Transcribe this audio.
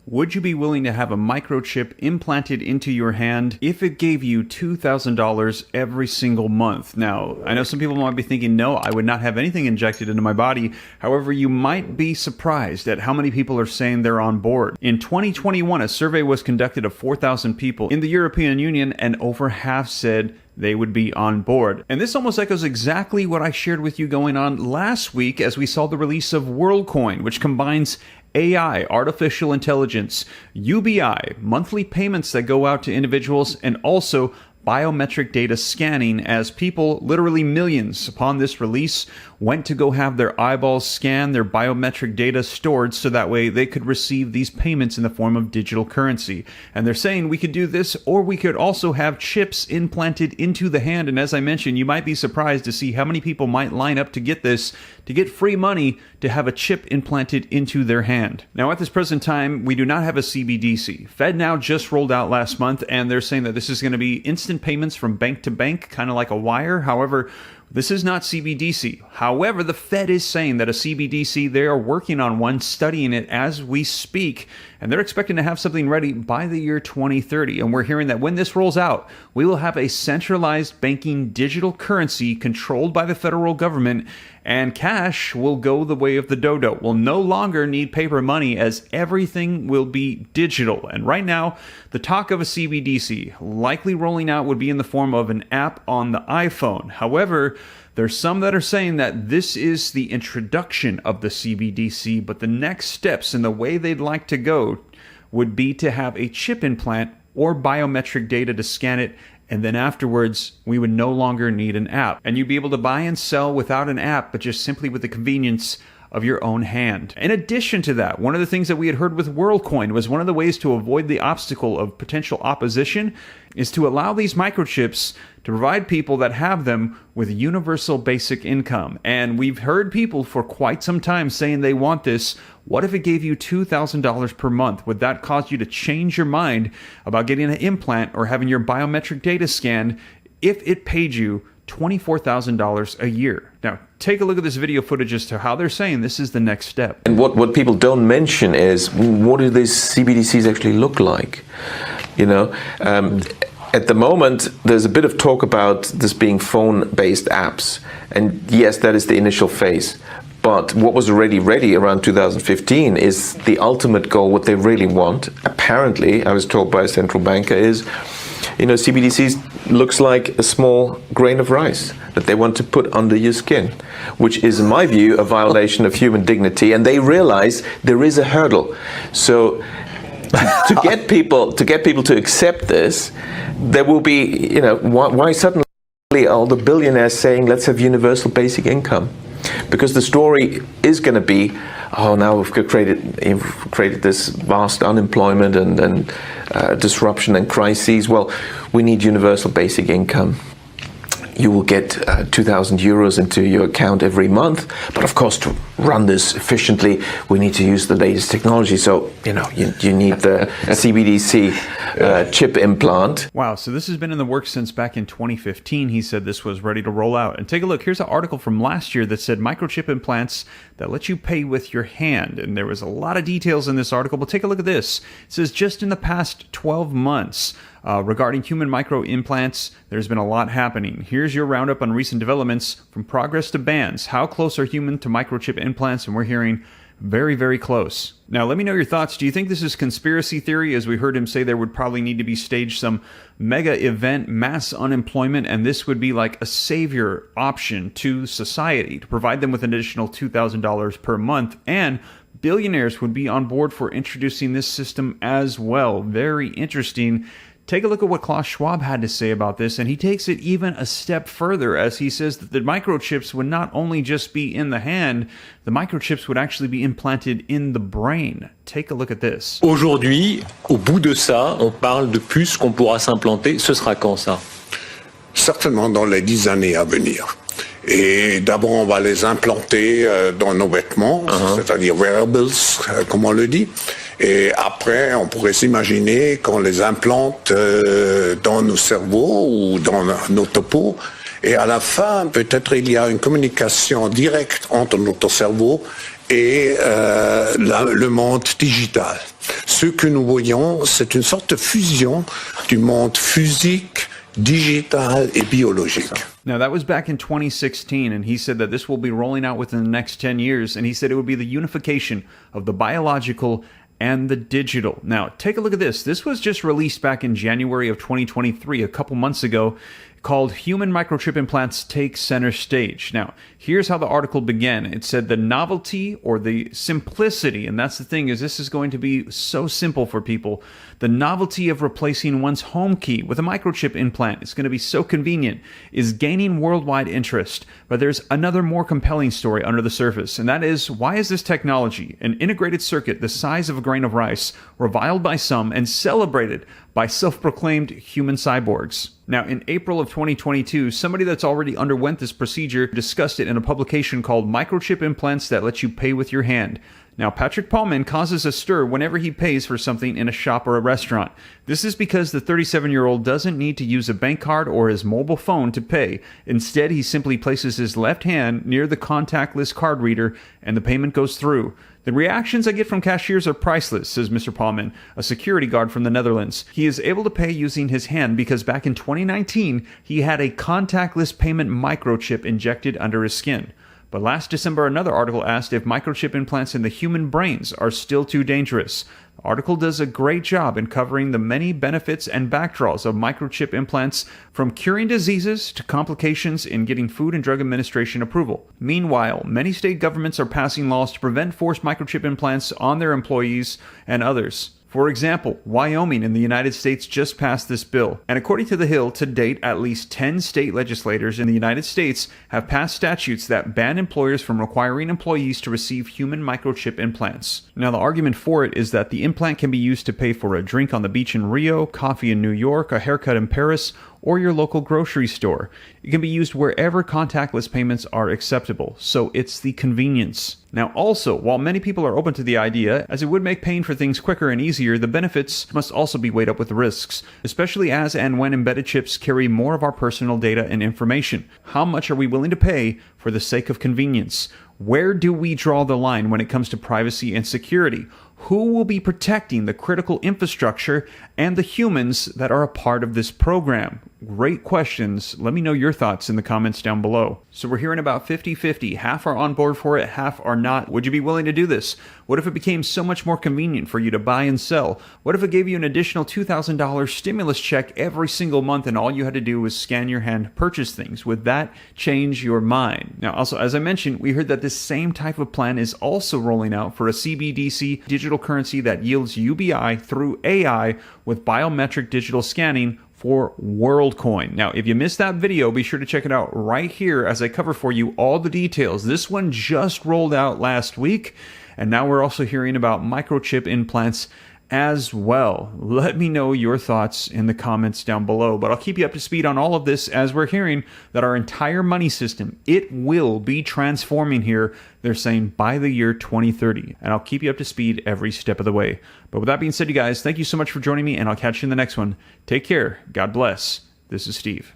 Would you be willing to have a microchip implanted into your hand if it gave you $2,000 every single month? Now, I know some people might be thinking, no, I would not have anything injected into my body. However, you might be surprised at how many people are saying they're on board. In 2021, a survey was conducted of 4,000 people in the European Union, and over half said they would be on board. And this almost echoes exactly what I shared with you going on last week as we saw the release of WorldCoin, which combines AI, artificial intelligence, UBI, monthly payments that go out to individuals, and also biometric data scanning, as people, literally millions upon this release, went to go have their eyeballs scanned, their biometric data stored, so that way they could receive these payments in the form of digital currency. And they're saying we could do this, or we could also have chips implanted into the hand. And as I mentioned, you might be surprised to see how many people might line up to get this, to get free money to have a chip implanted into their hand. Now, at this present time, we do not have a CBDC. FedNow just rolled out last month, and they're saying that this is going to be instant payments from bank to bank, kind of like a wire. However, this is not CBDC. However, the Fed is saying that a CBDC, they are working on one, studying it as we speak, and they're expecting to have something ready by the year 2030. And we're hearing that when this rolls out, we will have a centralized banking digital currency controlled by the federal government, and cash will go the way of the dodo. We'll no longer need paper money, as everything will be digital. And right now, the talk of a CBDC likely rolling out would be in the form of an app on the iPhone. However, there's some that are saying that this is the introduction of the CBDC, but the next steps in the way they'd like to go would be to have a chip implant or biometric data to scan it, and then afterwards, we would no longer need an app. And you'd be able to buy and sell without an app, but just simply with the convenience of your own hand. In addition to that, one of the things that we had heard with WorldCoin was one of the ways to avoid the obstacle of potential opposition is to allow these microchips to provide people that have them with universal basic income. And we've heard people for quite some time saying they want this. What if it gave you $2,000 per month? Would that cause you to change your mind about getting an implant or having your biometric data scanned if it paid you $24,000 a year? Now, take a look at this video footage as to how they're saying this is the next step. And what people don't mention is, what do these CBDCs actually look like? You know, at the moment, there's a bit of talk about this being phone-based apps. And yes, that is the initial phase. But what was already ready around 2015 is the ultimate goal. What they really want, apparently, I was told by a central banker, is, you know, CBDCs looks like a small grain of rice that they want to put under your skin, which is, in my view, a violation of human dignity. And they realize there is a hurdle. So to get people to accept this, there will be, you know, why suddenly are the billionaires saying, let's have universal basic income? Because the story is going to be, oh, now we've created this vast unemployment and disruption and crises. Well, we need universal basic income. You will get 2,000 euros into your account every month. But of course, to run this efficiently, we need to use the latest technology. So, you know, you need the CBDC chip implant. Wow, so this has been in the works since back in 2015. He said this was ready to roll out. And take a look. Here's an article from last year that said microchip implants that let you pay with your hand. And there was a lot of details in this article, but take a look at this. It says just in the past 12 months, regarding human micro implants, there's been a lot happening. Here's your roundup on recent developments, from progress to bans. How close are human to microchip implants? And we're hearing very, very close. Now, let me know your thoughts. Do you think this is conspiracy theory? As we heard him say, there would probably need to be staged some mega event, mass unemployment, and this would be like a savior option to society to provide them with an additional $2,000 per month, and billionaires would be on board for introducing this system as well. Very interesting. Take a look at what Klaus Schwab had to say about this, and he takes it even a step further, as he says that the microchips would not only just be in the hand, the microchips would actually be implanted in the brain. Take a look at this. Aujourd'hui, au bout de ça, on parle de puces qu'on pourra s'implanter. Ce sera quand ça? Certainement dans les 10 années à venir. Et d'abord, on va les implanter dans nos vêtements, c'est-à-dire wearables, comme on le dit. Et après, on pourrait s'imaginer qu'on les implante dans nos cerveaux ou dans notre peau. Et à la fin, peut-être il y a une communication directe entre notre cerveau et le monde digital. Ce que nous voyons, c'est une sorte de fusion du monde physique, digital et biologique. Now, that was back in 2016, and he said that this will be rolling out within the next 10 years, and he said it would be the unification of the biological and the digital. Now, take a look at this. This was just released back in January of 2023, a couple months ago, called Human Microchip Implants Take Center Stage. Now, here's how the article began. It said the novelty or the simplicity, and that's the thing, is this is going to be so simple for people. The novelty of replacing one's home key with a microchip implant, it's going to be so convenient, is gaining worldwide interest. But there's another more compelling story under the surface, and that is, why is this technology, an integrated circuit the size of a grain of rice, reviled by some and celebrated by self-proclaimed human cyborgs? Now, in April of 2022, somebody that's already underwent this procedure discussed it in a publication called Microchip Implants That Let You Pay With Your Hand. Now, Patrick Paulman causes a stir whenever he pays for something in a shop or a restaurant. This is because the 37-year-old doesn't need to use a bank card or his mobile phone to pay. Instead, he simply places his left hand near the contactless card reader and the payment goes through. The reactions I get from cashiers are priceless, says Mr. Paulman, a security guard from the Netherlands. He is able to pay using his hand because back in 2019, he had a contactless payment microchip injected under his skin. But last December, another article asked if microchip implants in the human brains are still too dangerous. The article does a great job in covering the many benefits and backdraws of microchip implants, from curing diseases to complications in getting Food and Drug Administration approval. Meanwhile, many state governments are passing laws to prevent forced microchip implants on their employees and others. For example, Wyoming in the United States just passed this bill, and according to The Hill, to date, at least 10 state legislators in the United States have passed statutes that ban employers from requiring employees to receive human microchip implants. Now, the argument for it is that the implant can be used to pay for a drink on the beach in Rio, coffee in New York, a haircut in Paris, or your local grocery store. It can be used wherever contactless payments are acceptable, so it's the convenience. Now also, while many people are open to the idea, as it would make paying for things quicker and easier, the benefits must also be weighed up with the risks, especially as and when embedded chips carry more of our personal data and information. How much are we willing to pay for the sake of convenience? Where do we draw the line when it comes to privacy and security? Who will be protecting the critical infrastructure and the humans that are a part of this program? Great questions. Let me know your thoughts in the comments down below. So we're hearing about 50-50. Half are on board for it, half are not. Would you be willing to do this? What if it became so much more convenient for you to buy and sell? What if it gave you an additional $2,000 stimulus check every single month and all you had to do was scan your hand to purchase things? Would that change your mind? Now, also, as I mentioned, we heard that this same type of plan is also rolling out for a CBDC digital currency that yields UBI through AI with biometric digital scanning for WorldCoin. Now, if you missed that video, be sure to check it out right here as I cover for you all the details. This one just rolled out last week, and now we're also hearing about microchip implants as well. Let me know your thoughts in the comments down below, but I'll keep you up to speed on all of this as we're hearing that our entire money system, it will be transforming here. They're saying by the year 2030, and I'll keep you up to speed every step of the way. But with that being said, you guys, thank you so much for joining me, and I'll catch you in the next one. Take care. God bless. This is Steve.